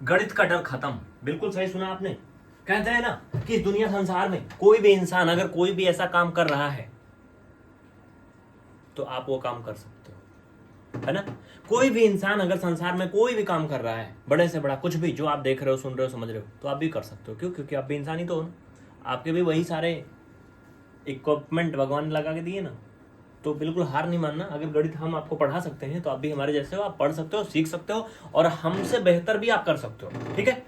गणित का डर खत्म। बिल्कुल सही सुना आपने। कहते हैं ना कि इस दुनिया संसार में कोई भी इंसान अगर कोई भी ऐसा काम कर रहा है तो आप वो काम कर सकते हो, है ना। कोई भी इंसान अगर संसार में कोई भी काम कर रहा है, बड़े से बड़ा कुछ भी, जो आप देख रहे हो, सुन रहे हो, समझ रहे हो, तो आप भी कर सकते हो। क्यों? क्योंकि आप भी इंसान ही तो हो ना। आपके भी वही सारे इक्विपमेंट भगवान ने लगा के दिए ना। तो बिल्कुल हार नहीं मानना। अगर गणित हम आपको पढ़ा सकते हैं तो आप भी हमारे जैसे हो, आप पढ़ सकते हो, सीख सकते हो और हमसे बेहतर भी आप कर सकते हो। ठीक है।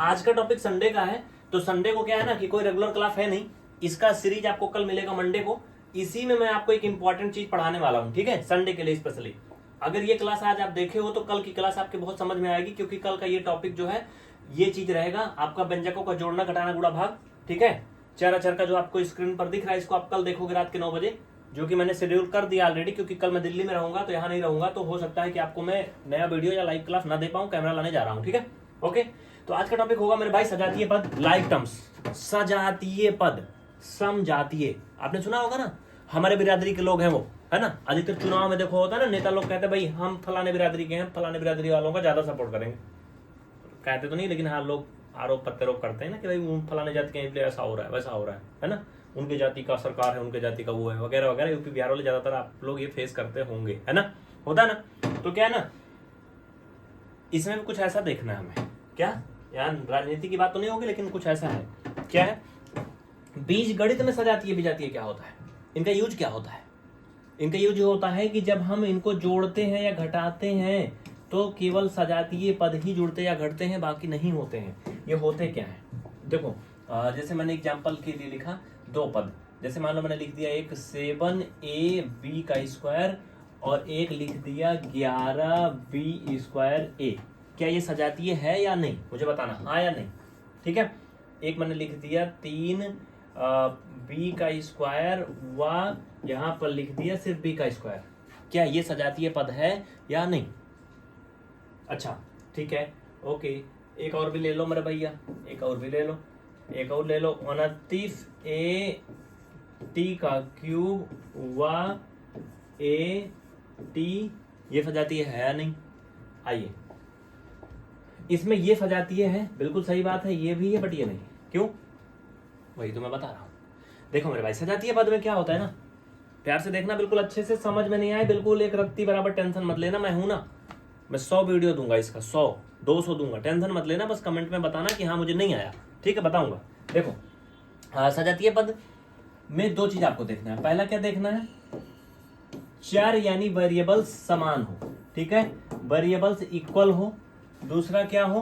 आज का टॉपिक संडे का है। तो संडे को क्या है ना कि कोई रेगुलर क्लास है नहीं, इसका सीरीज आपको कल मिलेगा मंडे को। इसी में मैं आपको एक इंपॉर्टेंट चीज पढ़ाने वाला हूँ, ठीक है, संडे के लिए स्पेशली। अगर ये क्लास आज आप देखे हो तो कल की क्लास आपके बहुत समझ में आएगी, क्योंकि कल का ये टॉपिक जो है ये चीज रहेगा आपका व्यंजकों का जोड़ना घटाना गुणा भाग। ठीक है। चर अचर का जो आपको स्क्रीन पर दिख रहा है, इसको आप कल देखोगे रात के 9 बजे, जो कि मैंने शेड्यूल कर दिया ऑलरेडी, क्योंकि कल मैं दिल्ली में रहूंगा तो यहाँ नहीं रहूंगा, तो हो सकता है कि आपको मैं नया वीडियो या लाइव क्लास ना दे पाऊं, कैमरा लाने जा रहा हूँ। ठीक है। ओके। तो आज का टॉपिक होगा मेरे भाई सजातीय पद, लाइव टर्म्स। सजातीय पद, समजातीय, आपने सुना होगा ना। हमारे बिरादरी के लोग हैं वो, है ना। अधिकतर चुनाव में देखो होता है ना, नेता लोग कहते हैं भाई हम फलाने बिरादरी के हैं, फलाने बिरादरी वालों का ज्यादा सपोर्ट करेंगे। कहते तो नहीं, लेकिन हाँ लोग आरोप प्रत्यारोप करते हैं ना कि भाई फलाने जाति के इसलिए ऐसा हो रहा है, वैसा हो रहा है ना। उनके जाति का सरकार है, उनके जाति का वो है, वगैरह वगैरह। यूपी बिहार वाले ज्यादातर आप लोग ये फेस करते होंगे, है ना, होता है ना। तो क्या है ना, इसमें भी कुछ ऐसा देखना है हमें। क्या यार, राजनीति की बात तो नहीं होगी, लेकिन कुछ ऐसा है। क्या है, बीज गणित में सजातीय विजातीय क्या होता है, इनका यूज क्या होता है। इनका यूज होता है कि जब हम इनको जोड़ते हैं या घटाते हैं तो केवल सजातीय पद ही जुड़ते या घटते हैं, बाकी नहीं होते हैं। ये होते क्या है देखो, जैसे मैंने एग्जांपल के लिए लिखा 2 पद। जैसे मान लो मैंने लिख दिया एक 7ab का स्क्वायर और एक लिख दिया 11b स्क्वायर a। क्या ये सजातीय है या नहीं, मुझे बताना, हाँ या नहीं। ठीक है। एक मैंने लिख दिया 3b का स्क्वायर व यहां पर लिख दिया सिर्फ b का स्क्वायर। क्या ये सजातीय पद है या नहीं? अच्छा ठीक है, ओके। एक और भी ले लो मेरे भैया, एक और भी ले लो, एक और ले लो। 29a t का क्यूब व a t, ये सजातीय है या नहीं? आइए, इसमें ये सजातीय है, बिल्कुल सही बात है, ये भी है, बट ये नहीं। क्यों? वही तो मैं बता रहा हूं। देखो मेरे भाई, सजातीय पद में क्या होता है ना, प्यार से देखना, बिल्कुल अच्छे से, समझ में नहीं आए बिल्कुल एक रत्ती बराबर टेंशन मत लेना। मैं हूं ना, मैं 100 वीडियो दूंगा इसका, 100-200 दूंगा, टेंशन मत लेना। बस कमेंट में बताना कि हाँ मुझे नहीं आया, ठीक है, बताऊंगा। देखो सजातीय पद में 2 चीज आपको देखना है। पहला क्या देखना है, चर यानी वेरिएबल्स समान हो, ठीक है, वेरिएबल्स इक्वल हो। दूसरा क्या हो,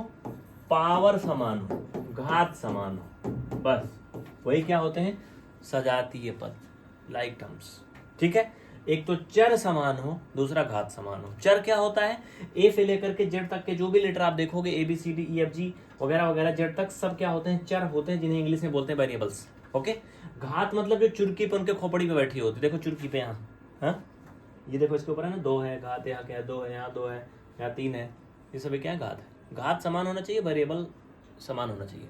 पावर समान हो, घात समान हो। बस वही क्या होते हैं, सजातीय पद, लाइक टर्म्स। ठीक है। एक तो चर समान हो, दूसरा घात समान हो। चर क्या होता है, ए से लेकर के जेड तक के जो भी लेटर आप देखोगे, A B C D E F G वगैरह वगैरह जेड तक, सब क्या होते हैं, चर होते हैं, जिन्हें इंग्लिश में बोलते हैं वेरिएबल्स। ओके। घात मतलब जो चुरकी पे उनके खोपड़ी पे बैठी होती है, देखो चुरकी पे यहाँ, हाँ ये देखो इसके ऊपर है ना 2 है, घात यहाँ क्या है 2 है, यहाँ 2 है, यहाँ 3 है, ये सभी क्या है, घात है। घात समान होना चाहिए, वेरिएबल समान होना चाहिए।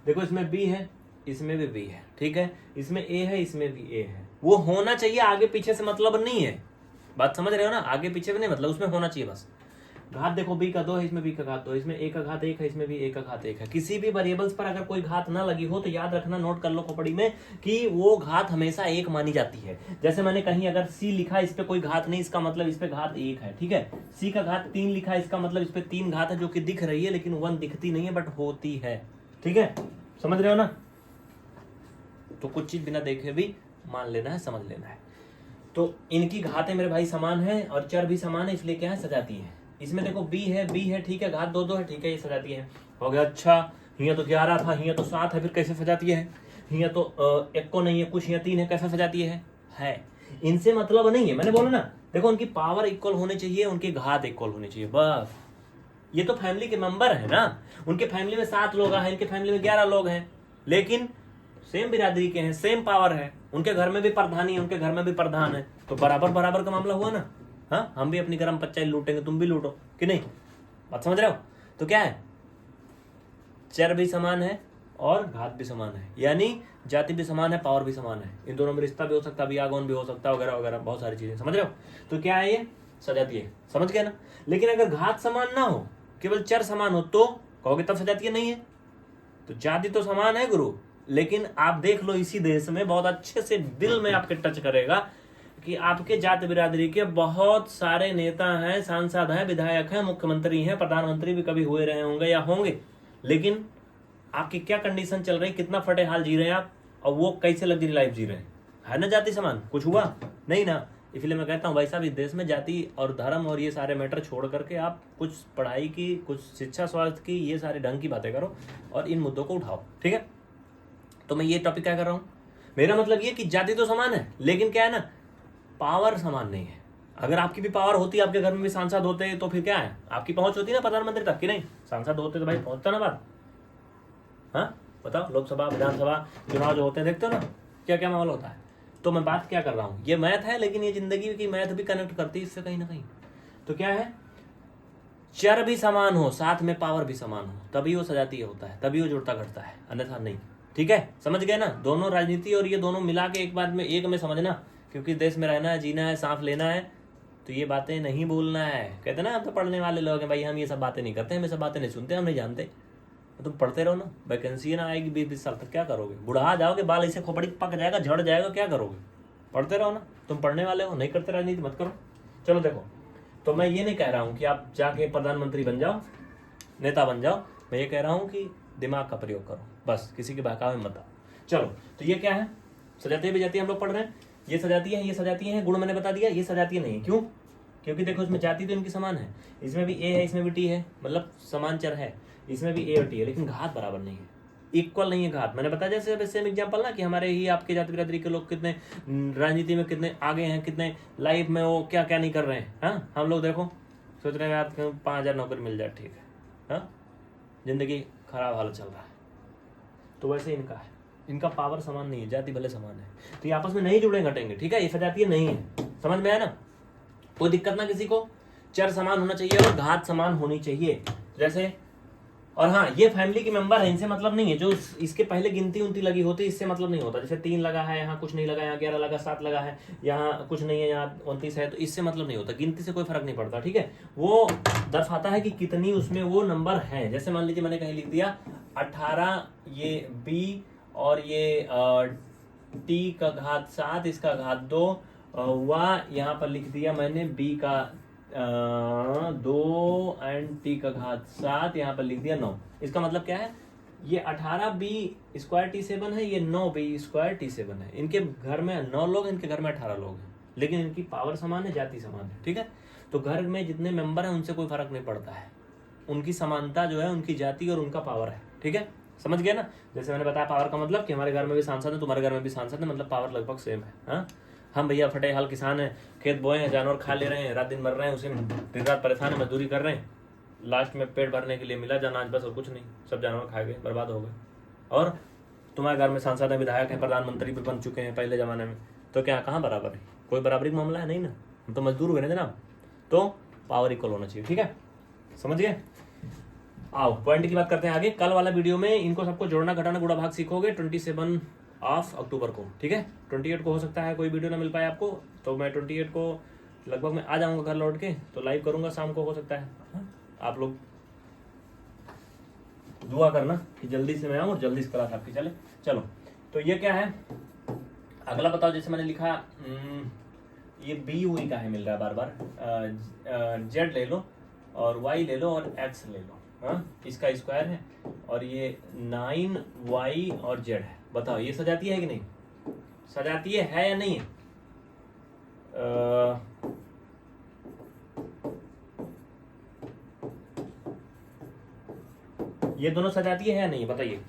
देखो इसमें b है, इसमें भी b है, ठीक है, इसमें a है, इसमें भी a है। वो होना चाहिए, आगे पीछे से मतलब नहीं है, बात समझ रहे हो ना, आगे पीछे भी नहीं मतलब, उसमें होना चाहिए बस। घात देखो b का 2 है, इसमें b का घात 2, इसमें a का घात 1 है, इसमें भी a का घात 1 है। किसी भी वेरिएबल्स पर अगर कोई घात ना लगी हो तो याद रखना, नोट कर लो खोपड़ी में, कि वो घात हमेशा 1 मानी जाती है। जैसे मैंने कहीं अगर c लिखा, इस पे कोई घात नहीं, इसका मतलब इस पे घात 1 है, ठीक है। c का घात 3 लिखा, इसका मतलब इस पे 3 घात है, जो कि दिख रही है, लेकिन 1 दिखती नहीं है, बट होती है। ठीक है, समझ रहे हो ना। तो कुछ चीज बिना देखे भी मान लेना है, समझ लेना है। तो इनकी घातें मेरे भाई समान है और चर भी समान है, इसलिए क्या है, सजाती है। इसमें देखो b है, ठीक है, घात 2-2 है, ठीक है, ये सजाती है। हो गया। अच्छा, यहाँ तो 11 था, यहाँ तो 7 है, फिर कैसे सजाती है। यहाँ तो 1 को नहीं है, कुछ यहाँ 3 है, कैसे सजाती है। इनसे मतलब नहीं है, मैंने बोला ना, देखो उनकी पावर इक्वल होनी चाहिए, उनकी घात इक्वल होनी चाहिए, बस। ये तो फैमिली के मेंबर है ना, उनके फैमिली में 7 लोग हैं, इनके फैमिली में 11 लोग हैं, लेकिन सेम बिरादरी के हैं, सेम पावर है। उनके घर में भी प्रधानी है, उनके घर में भी प्रधान है, तो बराबर बराबर का मामला हुआ ना। हाँ, हम भी अपनी गरम पच्चाई लूटेंगे, तुम भी लूटो कि नहीं, बात समझ रहे हो। तो क्या है, चर भी समान है और घात भी समान है, यानी जाति भी समान है, पावर भी समान है। इन दोनों में रिश्ता भी हो सकता है, वियागमन भी हो सकता है, वगैरह वगैरह, बहुत सारी चीजें, समझ रहे हो। तो क्या है, ये सजातीय है, समझ गया ना। लेकिन अगर घात समान ना हो, केवल चर समान हो, तो कहोगे तब सजातीय नहीं है। तो जाति तो समान है गुरु, लेकिन आप देख लो इसी देश में बहुत अच्छे से दिल में आपके टच करेगा कि आपके जाति बिरादरी के बहुत सारे नेता हैं, सांसद हैं, विधायक हैं, मुख्यमंत्री हैं, प्रधानमंत्री भी कभी हुए रहे होंगे या होंगे, लेकिन आपकी क्या कंडीशन चल रही, कितना फटे हाल जी रहे हैं आप, और वो कैसे लग्जरी लाइफ जी रहे हैं। है ना जाति समान, कुछ हुआ नहीं ना। इसलिए मैं कहता हूँ भाई साहब, इस देश में जाति और धर्म और ये सारे मैटर छोड़ करके आप कुछ पढ़ाई की, कुछ शिक्षा स्वास्थ्य की, ये सारे ढंग की बातें करो और इन मुद्दों को उठाओ, ठीक है। तो मैं ये टॉपिक क्या कर रहा हूँ, मेरा मतलब ये कि जाति तो समान है, लेकिन क्या है ना, पावर समान नहीं है। अगर आपकी भी पावर होती, आपके घर में भी सांसद होते, तो फिर क्या है, आपकी पहुंच होती ना प्रधानमंत्री तक की, नहीं सांसद होते तो भाई पहुंचता ना बात। हाँ बताओ, लोकसभा विधानसभा चुनाव जो होते हैं देखते हो ना, क्या क्या माहौल होता है। तो मैं बात क्या कर रहा हूँ, ये मैथ है, लेकिन ये जिंदगी की मैथ भी कनेक्ट करती है इससे कहीं ना कहीं। तो क्या है, चर भी समान हो, साथ में पावर भी समान हो, तभी वो सजातीय होता है, तभी वो जुड़ता घटता है, अन्यथा नहीं। ठीक है, समझ गए ना। दोनों राजनीति और ये दोनों मिला के एक बार में, एक में समझना, क्योंकि देश में रहना है, जीना है, सांस लेना है, तो ये बातें नहीं भूलना है। कहते ना हम तो पढ़ने वाले लोग हैं भाई, हम ये सब बातें नहीं करते, हम ये सब बातें नहीं सुनते, हम नहीं जानते। तो तुम पढ़ते रहो ना, वैकेंसी ना आएगी 20-20 साल तक, क्या करोगे, बुढ़ा जाओगे, बाल ऐसे खोपड़ी पक जाएगा, झड़ जाएगा, क्या करोगे। पढ़ते रहो ना, तुम पढ़ने वाले हो, नहीं करते राजनीति मत करो। चलो देखो, तो मैं ये नहीं कह रहा हूँ कि आप जाके प्रधानमंत्री बन जाओ, नेता बन जाओ, मैं ये कह रहा हूँ कि दिमाग का प्रयोग करो, बस किसी के बहकावे में मत आओ। चलो, तो ये क्या है, सजातीय विजातीय हम लोग पढ़ रहे हैं, ये सजातीय है, ये सजातीय है, गुण मैंने बता दिया, ये सजातीय नहीं है। क्यों, क्योंकि देखो इसमें जाति तो इनकी समान है, इसमें भी ए है, इसमें भी टी है, मतलब समान चर है, इसमें भी ए और टी है, लेकिन घात बराबर नहीं है, इक्वल नहीं है घात। मैंने बताया जैसे सेम एग्जांपल ना, कि हमारे ही आपके जाति बिरादरी के लोग कितने राजनीति में कितने आगे हैं, कितने लाइफ में वो क्या क्या नहीं कर रहे हैं। हाँ, हम लोग देखो सोच रहे हैं यार 5,000 नौकरी मिल जाए, ठीक है, हाँ, जिंदगी खराब हालत चल रहा है। तो वैसे इनका है, इनका पावर समान नहीं है, जाति भले समान है, तो ये आपस में नहीं जुड़े घटेंगे, ठीक है, ये सजातीय नहीं है। समझ में आया ना, कोई दिक्कत ना किसी को, चर समान होना चाहिए और घात समान होनी चाहिए जैसे। और हाँ, ये फैमिली के मेंबर है, इनसे मतलब नहीं है, जो इसके पहले गिनती उनती लगी होती है, इससे मतलब नहीं होता। जैसे 3 लगा है, यहाँ कुछ नहीं लगा, यहाँ 11 लगा, 7 लगा है, यहाँ कुछ नहीं है, यहाँ 29 है, तो इससे मतलब नहीं होता, गिनती से कोई फर्क नहीं पड़ता, ठीक है। वो दर्शाता है कि कितनी उसमें वो नंबर है। जैसे मान लीजिए मैंने कहीं लिख दिया 18, ये बी और ये टी का घात 7, इसका घात 2, वाह यहाँ पर लिख दिया मैंने बी का 2 एंड टी का घात 7, यहाँ पर लिख दिया 9। इसका मतलब क्या है, ये 18 बी स्क्वायर टी 7 है, ये 9 बी स्क्वायर टी 7 है। इनके घर में 9 लोग हैं, इनके घर में 18 लोग हैं, लेकिन इनकी पावर समान है, जाति समान है, ठीक है। तो घर में जितने मेंबर हैं उनसे कोई फर्क नहीं पड़ता है, उनकी समानता जो है उनकी जाति और उनका पावर है, ठीक है, समझ गया ना। जैसे मैंने बताया पावर का मतलब कि हमारे घर में भी सांसद है, तुम्हारे घर में भी सांसद है, मतलब पावर लगभग सेम है। हाँ, हम भैया फटे हाल किसान हैं, खेत बोए हैं, जानवर खा ले रहे हैं, रात दिन मर रहे हैं, उसी में दिन रात परेशान है, मजदूरी कर रहे हैं, लास्ट में पेट भरने के लिए मिला अनाज बस, और कुछ नहीं, सब जानवर खा गए, बर्बाद हो गए। और तुम्हारे घर में सांसद है, विधायक है, प्रधानमंत्री भी बन चुके हैं पहले जमाने में, तो क्या कहाँ बराबर है, कोई बराबरी का मामला है नहीं ना, हम तो मजदूर हुए ना जनाब। तो पावर इक्वल होना चाहिए, ठीक है, समझ गए। आओ पॉइंट की बात करते हैं आगे। कल वाला वीडियो में इनको सबको जोड़ना घटाना गुणा भाग सीखोगे 27 अक्टूबर को, ठीक है। 28 को हो सकता है कोई वीडियो ना मिल पाए आपको, तो मैं 28 को लगभग मैं आ जाऊंगा घर लौट के, तो लाइव करूंगा शाम को, हो सकता है। हाँ? आप लोग दुआ करना कि जल्दी से मैं आऊँ और जल्दी से क्लास आपकी चले। चलो, तो ये क्या है अगला बताओ। जैसे मैंने लिखा ये बी हुई का है, मिल रहा है बार बार, जेड ले लो और वाई ले लो और एक्स ले लो, हाँ, इसका स्क्वायर है, और ये 9y और जेड है। बताओ ये सजातीय है कि नहीं, सजातीय है या नहीं है। ये दोनों सजातीय है या नहीं, बताइए।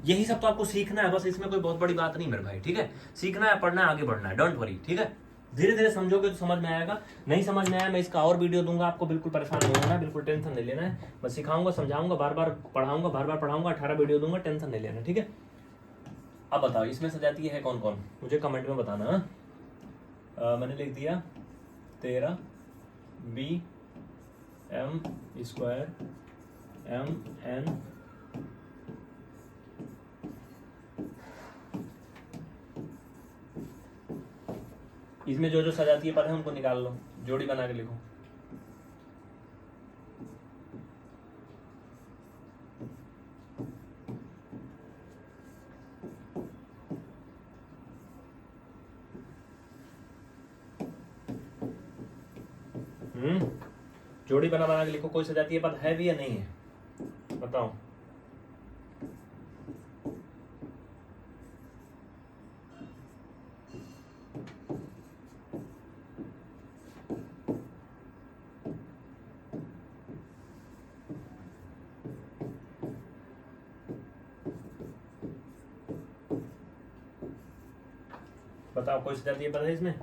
यही सब तो आपको सीखना है बस, इसमें कोई बहुत बड़ी बात नहीं मेरे भाई, ठीक है। सीखना है, पढ़ना है, आगे बढ़ना है, डोंट वरी, ठीक है। धीरे धीरे समझोगे तो समझ में आएगा, नहीं समझ में आया मैं इसका और वीडियो दूंगा, आपको बिल्कुल परेशान नहीं होना है, बिल्कुल टेंशन नहीं लेना है। मैं सिखाऊंगा, समझाऊंगा, बार बार पढ़ाऊंगा, बार बार पढ़ाऊंगा, 18 वीडियो दूंगा, टेंशन नहीं लेना, ठीक है। अब बताओ इसमें सजातीय है कौन कौन, मुझे कमेंट में बताना। मैंने लिख दिया 13 B M square M N इसमें जो जो सजातीय पद है उनको निकाल लो, जोड़ी बना के लिखो। जोड़ी बना बना के लिखो, कोई सजातीय पद है भी या नहीं है, बताओ। बताओ कोई सजातीय पद है इसमें,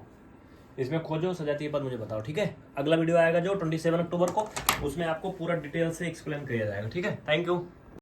इसमें खोजो सजातीय पद, मुझे बताओ, ठीक है। अगला वीडियो आएगा जो 27 अक्टूबर को, उसमें आपको पूरा डिटेल से एक्सप्लेन किया जाएगा, ठीक है। Thank you.